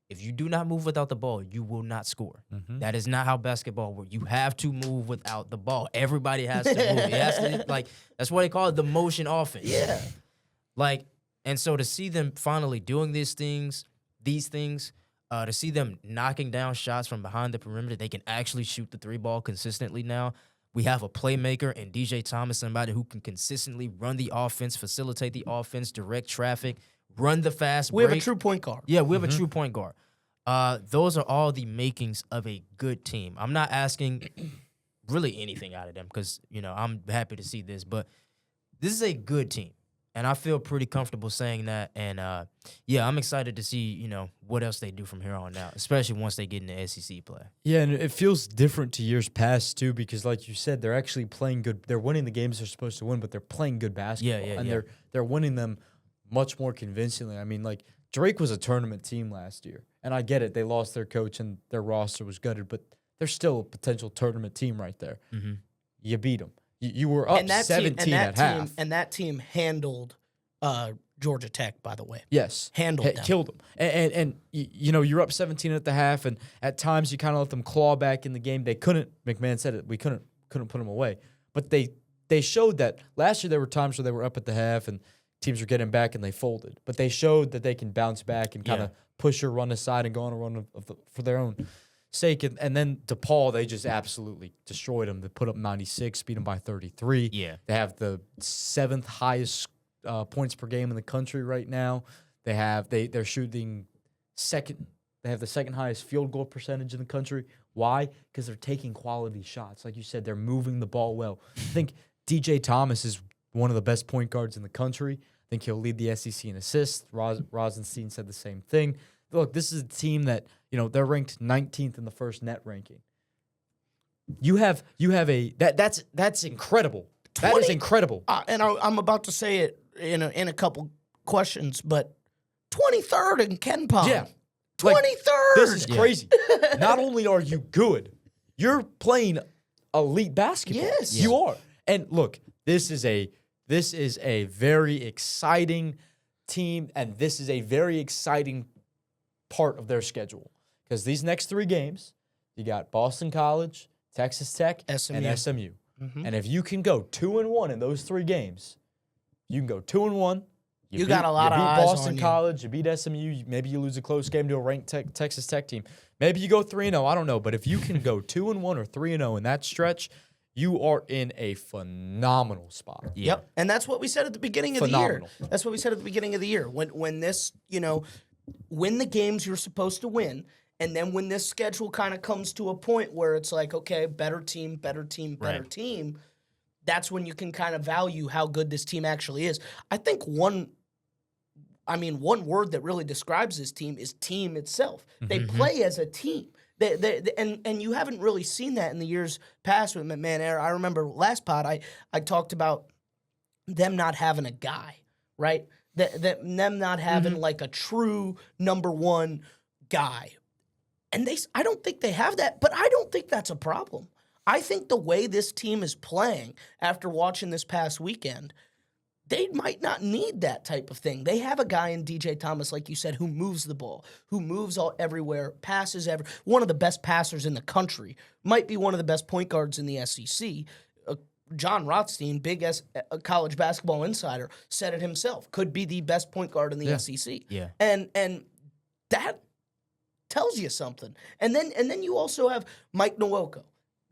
If you do not move without the ball, you will not score. Mm-hmm. That is not how basketball works. You have to move without the ball. Everybody has to move. It has to, like, that's what they call it, the motion offense. Yeah. Like, and so to see them finally doing these things, to see them knocking down shots from behind the perimeter, they can actually shoot the 3-ball consistently now. We have a playmaker in DJ Thomas, somebody who can consistently run the offense, facilitate the offense, direct traffic, run the fast break. We have a true point guard. Yeah, we have a true point guard. Those are all the makings of a good team. I'm not asking really anything out of them because, I'm happy to see this. But this is a good team, and I feel pretty comfortable saying that. And, I'm excited to see, what else they do from here on out, especially once they get into SEC play. Yeah, and it feels different to years past, too, because like you said, they're actually playing good. They're winning the games they're supposed to win, but they're playing good basketball. And they're winning them much more convincingly. I mean, like, Drake was a tournament team last year, and I get it. They lost their coach, and their roster was gutted, but they're still a potential tournament team right there. Mm-hmm. You beat them. You were up 17 at half. And that team handled Georgia Tech, by the way. Yes. Handled them. Killed them. And you're up 17 at the half, and at times you kind of let them claw back in the game. They couldn't, McMahon said it, we couldn't put them away. But they showed that last year there were times where they were up at the half, and teams were getting back and they folded. But they showed that they can bounce back and kind of push or run aside and go on a run for their own sake. And then DePaul, they just absolutely destroyed them. They put up 96, beat them by 33. Yeah. They have the 7th highest points per game in the country right now. They're shooting second. They have the 2nd highest field goal percentage in the country. Why? Because they're taking quality shots. Like you said, they're moving the ball well. I think DJ Thomas is one of the best point guards in the country. I think he'll lead the SEC in assists. Rosenstein said the same thing. Look, this is a team that, they're ranked 19th in the first net ranking. You have that's incredible. That is incredible. And I'm about to say it in a couple questions, but 23rd in KenPom. Yeah. 23rd. This is crazy. Not only are you good, you're playing elite basketball. Yes. You are. And look, This is a very exciting team, and this is a very exciting part of their schedule. Because these next 3 games, you got Boston College, Texas Tech, and SMU. And if you can go 2-1 in those 3 games, you can go 2-1. You got a lot of eyes on you. You beat Boston College, you beat SMU, maybe you lose a close game to a ranked Texas Tech team. Maybe you go 3-0, I don't know. But if you can go 2-1 or 3-0 in that stretch, you are in a phenomenal spot. Yeah. Yep. And that's what we said at the beginning of the year. That's what we said at the beginning of the year. When this, win the games you're supposed to win, and then when this schedule kind of comes to a point where it's like, okay, better team, that's when you can kind of value how good this team actually is. I think one word that really describes this team is team itself. They play as a team. And you haven't really seen that in the years past with McMahon. I remember last pod I talked about them not having a guy, right? Them not having like a true number one guy. And I don't think they have that, but I don't think that's a problem. I think the way this team is playing after watching this past weekend, they might not need that type of thing. They have a guy in DJ Thomas, like you said, who moves the ball, who moves everywhere, passes one of the best passers in the country, might be one of the best point guards in the SEC. John Rothstein, big college basketball insider, said it himself, could be the best point guard in the SEC. Yeah. And that tells you something. And then you also have Mike Nwoko,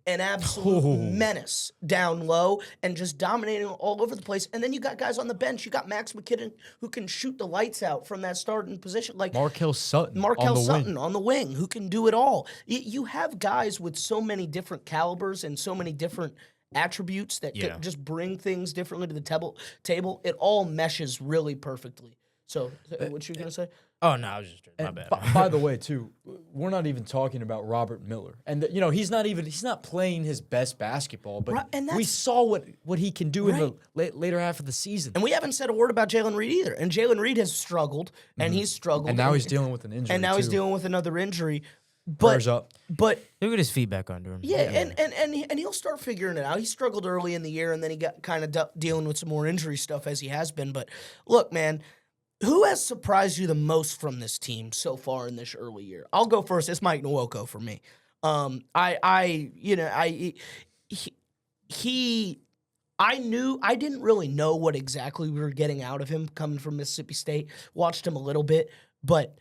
an absolute menace down low and just dominating all over the place. And then you got guys on the bench. You got Max McKinnon who can shoot the lights out from that starting position. Like Markell Sutton on the wing who can do it all. You have guys with so many different calibers and so many different attributes that can just bring things differently to the table. It all meshes really perfectly. So what you going to say? Oh, no, I was just my bad. By the way, too, we're not even talking about Robert Miller. And, he's not playing his best basketball, but we saw what he can do in the later half of the season. And we haven't said a word about Jalen Reed either. And Jalen Reed has struggled, and he's struggled. And now he's dealing with an injury, And now too. He's dealing with another injury. Prayers up. But he'll get his feet back under him. Yeah, and he'll start figuring it out. He struggled early in the year, and then he got kind of dealing with some more injury stuff as he has been. But look, man, who has surprised you the most from this team so far in this early year? I'll go first. It's Mike Nwoko for me. I didn't really know what exactly we were getting out of him coming from Mississippi State. Watched him a little bit, but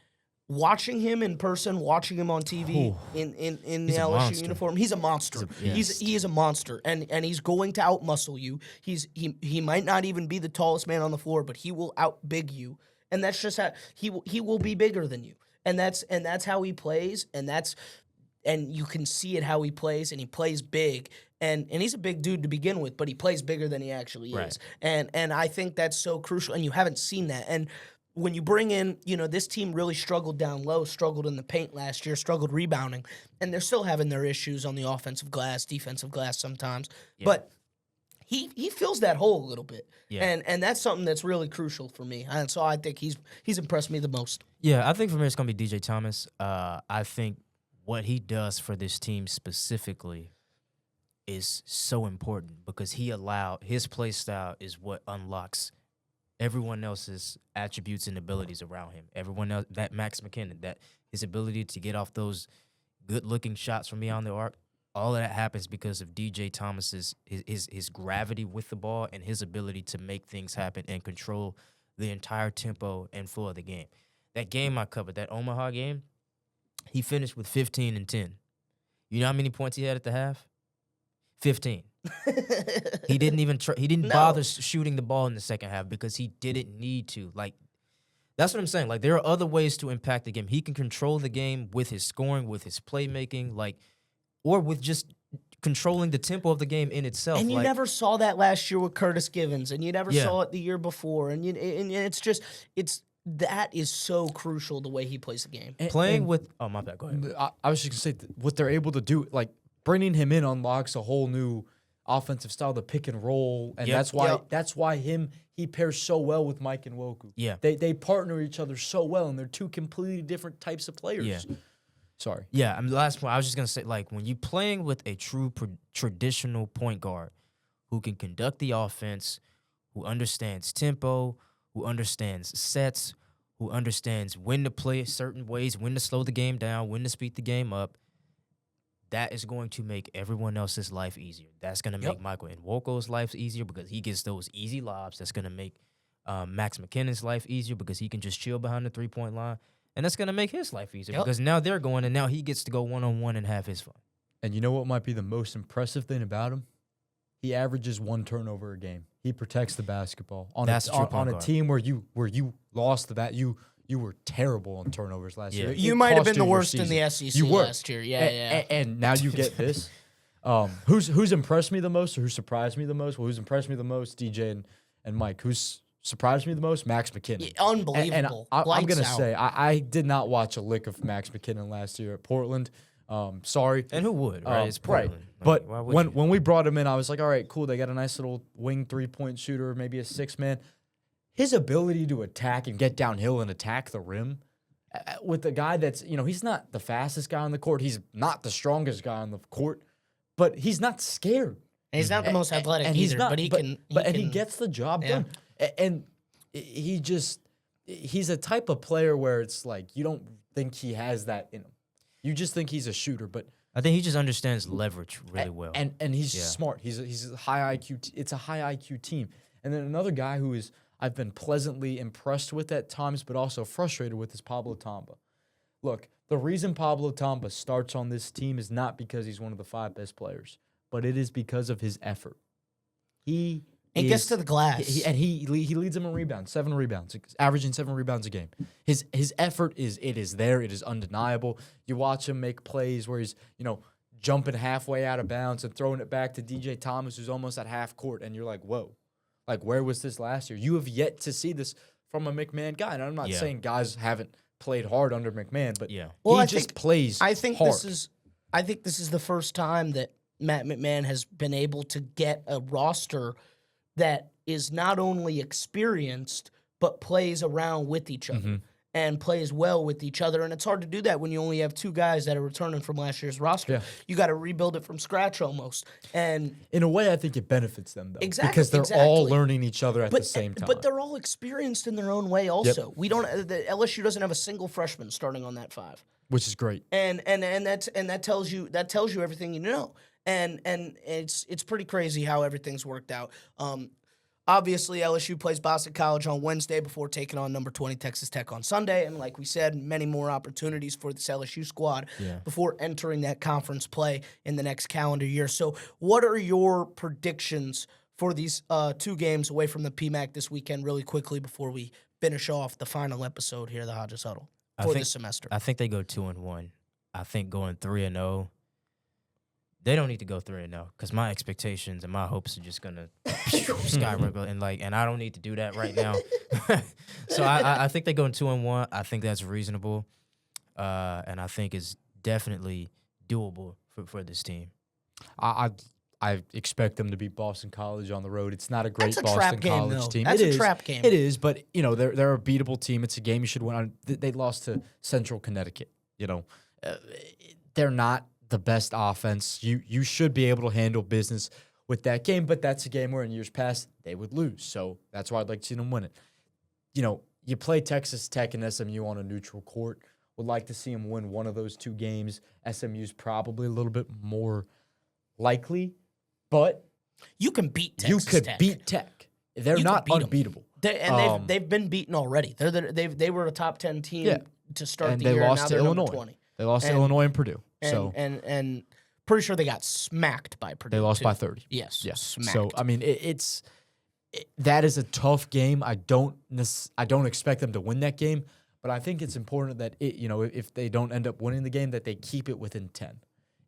watching him in person, watching him on TV in the LSU uniform, he's a monster. He is a monster, and he's going to outmuscle you. He might not even be the tallest man on the floor, but he will outbig you, and that's just how he will be bigger than you, and that's how he plays, and you can see it how he plays, and he plays big. And he's a big dude to begin with, but he plays bigger than he actually is. And I think that's so crucial, and you haven't seen that. And when you bring in, this team really struggled down low, struggled in the paint last year, struggled rebounding, and they're still having their issues on the offensive glass, defensive glass sometimes. Yeah. But he fills that hole a little bit, and that's something that's really crucial for me. And so I think he's impressed me the most. Yeah, I think for me it's going to be DJ Thomas. I think what he does for this team specifically is so important because his play style is what unlocks everyone else's attributes and abilities around him. Everyone else, that Max McKinnon, that his ability to get off those good-looking shots from beyond the arc, all of that happens because of DJ Thomas's his gravity with the ball and his ability to make things happen and control the entire tempo and flow of the game. That game I covered, that Omaha game, he finished with 15 and 10. You know how many points he had at the half? 15. He didn't bother shooting the ball in the second half because he didn't need to. Like, that's what I'm saying. Like, there are other ways to impact the game. He can control the game with his scoring, with his playmaking, or with just controlling the tempo of the game in itself. And you never saw that last year with Curtis Givens, and you never saw it the year before. And that is so crucial the way he plays the game. Oh, my bad. Go ahead. I was just gonna say what they're able to do, like bringing him in unlocks a whole new offensive style, the pick and roll, and that's why he pairs so well with Mike Nwoko. Yeah, they partner each other so well, and they're two completely different types of players. Yeah. Sorry. Yeah, the last point I was just gonna say, like when you're playing with a true traditional point guard who can conduct the offense, who understands tempo, who understands sets, who understands when to play certain ways, when to slow the game down, when to speed the game up, that is going to make everyone else's life easier. That's going to make Michael Nwoko's life easier because he gets those easy lobs. That's going to make Max McKinnon's life easier because he can just chill behind the three-point line. And that's going to make his life easier because now they're going and now he gets to go one-on-one and have his fun. And you know what might be the most impressive thing about him? He averages 1 turnover a game. He protects the basketball. On a team where you lost you were terrible on turnovers last year. You might have been the worst in the SEC last year. And now you get this. Who's impressed me the most or who surprised me the most? Well, who's impressed me the most? DJ and Mike. Who's surprised me the most? Max McKinnon. Unbelievable. And I'm going to say, I did not watch a lick of Max McKinnon last year at Portland. Sorry. And who would, right? It's Portland. Right. But when we brought him in, I was like, all right, cool. They got a nice little wing 3-point shooter, maybe a 6-man. His ability to attack and get downhill and attack the rim with a guy that's, he's not the fastest guy on the court. He's not the strongest guy on the court, but he's not scared. And he's not the most athletic either, but he gets the job done. And he's a type of player where it's like you don't think he has that in him. You just think he's a shooter, but I think he just understands leverage really well. And he's smart. He's a high IQ. It's a high IQ team. And then another guy who I've been pleasantly impressed with at times, but also frustrated with is Pablo Tamba. Look, the reason Pablo Tamba starts on this team is not because he's one of the 5 best players, but it is because of his effort. He gets to the glass. He leads them in rebounds, 7 rebounds, averaging 7 rebounds a game. His effort is there. It is undeniable. You watch him make plays where he's, jumping halfway out of bounds and throwing it back to DJ Thomas, who's almost at half court, and you're like, whoa. Like, where was this last year? You have yet to see this from a McMahon guy. And I'm not saying guys haven't played hard under McMahon, but he just plays hard. I think this is the first time that Matt McMahon has been able to get a roster that is not only experienced, but plays around with each other and plays well with each other. And it's hard to do that when you only have 2 guys that are returning from last year's roster. Yeah. You got to rebuild it from scratch almost. And in a way, I think it benefits them, though. Exactly. Because they're all learning each other at the same time. But they're all experienced in their own way also. We don't. The LSU doesn't have a single freshman starting on that 5. Which is great. And that tells you everything you know. And it's pretty crazy how everything's worked out. Obviously, LSU plays Boston College on Wednesday before taking on number 20 Texas Tech on Sunday. And like we said, many more opportunities for this LSU squad before entering that conference play in the next calendar year. So what are your predictions for these 2 games away from the PMAC this weekend really quickly before we finish off the final episode here, the Hodges Huddle, this semester? I think they go 2-1. I think going 3-0. They don't need to go 3-0 because my expectations and my hopes are just gonna skyrocket and I don't need to do that right now. So I think they go 2-1. I think that's reasonable, and I think it's definitely doable for this team. I expect them to beat Boston College on the road. It's not a great That's a Boston trap game, College though. team. That's a trap game. It is, but they're a beatable team. It's a game you should win. They lost to Central Connecticut. They're not the best offense. You should be able to handle business with that game, but that's a game where in years past they would lose. So that's why I'd like to see them win it. You play Texas Tech and SMU on a neutral court. Would like to see them win one of those 2 games. SMU's probably a little bit more likely, but you can beat Texas Tech. You could beat Tech. They're not unbeatable. They've been beaten already. They were a top 10 team to start the year. They lost to Illinois. 20. They lost to Illinois and Purdue. And pretty sure they got smacked by Purdue. They lost by 30. Yes. Smacked. So I mean, that is a tough game. I don't expect them to win that game, but I think it's important that if they don't end up winning the game, that they keep it within 10.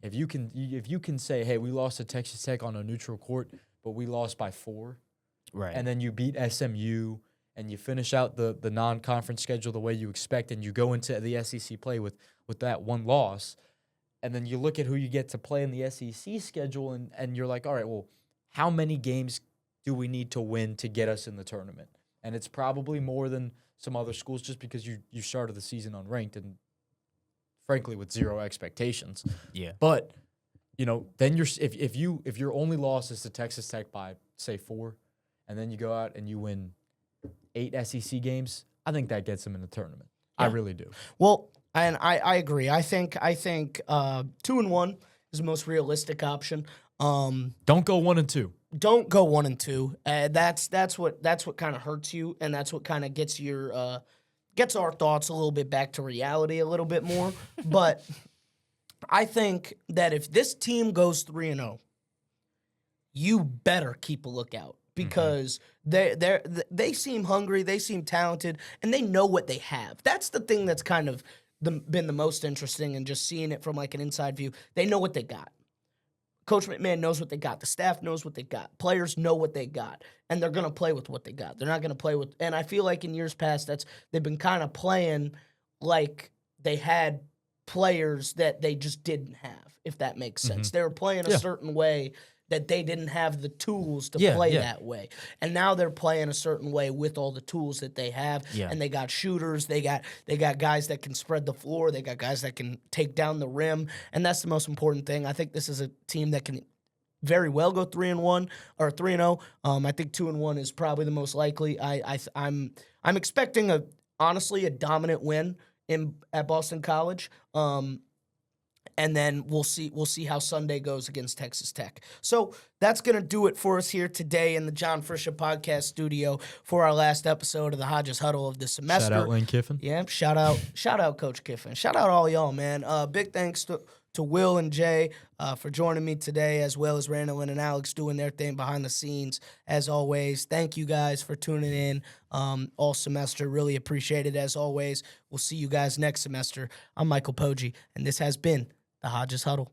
If you can say, hey, we lost to Texas Tech on a neutral court, but we lost by 4, right? And then you beat SMU and you finish out the non-conference schedule the way you expect, and you go into the SEC play with that 1 loss. And then you look at who you get to play in the SEC schedule, and you're like, all right, well, how many games do we need to win to get us in the tournament? And it's probably more than some other schools just because you started the season unranked and, frankly, with 0 expectations. Yeah. But then if your only loss is to Texas Tech by say 4, and then you go out and you win 8 SEC games, I think that gets them in the tournament. Yeah. I really do. Well, and I agree. I think 2-1 is the most realistic option. Don't go 1-2. Don't go 1-2. That's what kind of hurts you, and that's what kind of gets our thoughts a little bit back to reality a little bit more. But I think that if this team goes 3-0, you better keep a lookout because they seem hungry, they seem talented, and they know what they have. That's the thing that's kind of been the most interesting, and just seeing it from like an inside view. They know what they got. Coach McMahon knows what they got. The staff knows what they got. Players know what they got, and they're going to play with what they got. They're not going to play with – and I feel like in years past they've been kind of playing like they had players that they just didn't have, if that makes sense. They were playing a certain way that they didn't have the tools to play that way. And now they're playing a certain way with all the tools that they have. Yeah. And they got shooters. They got guys that can spread the floor. They got guys that can take down the rim. And that's the most important thing. I think this is a team that can very well go 3-1 or 3-0. I think 2-1 is probably the most likely. I'm expecting honestly a dominant win at Boston College. And then we'll see how Sunday goes against Texas Tech. So that's going to do it for us here today in the John Frisha podcast studio for our last episode of the Hodges Huddle of the semester. Shout out Lane Kiffin. Yeah, shout out Coach Kiffin. Shout out all y'all, man. Big thanks to Will and Jay for joining me today, as well as Randall and Alex doing their thing behind the scenes. As always, thank you guys for tuning in all semester. Really appreciate it, as always. We'll see you guys next semester. I'm Michael Poggi, and this has been the Hodges Huddle.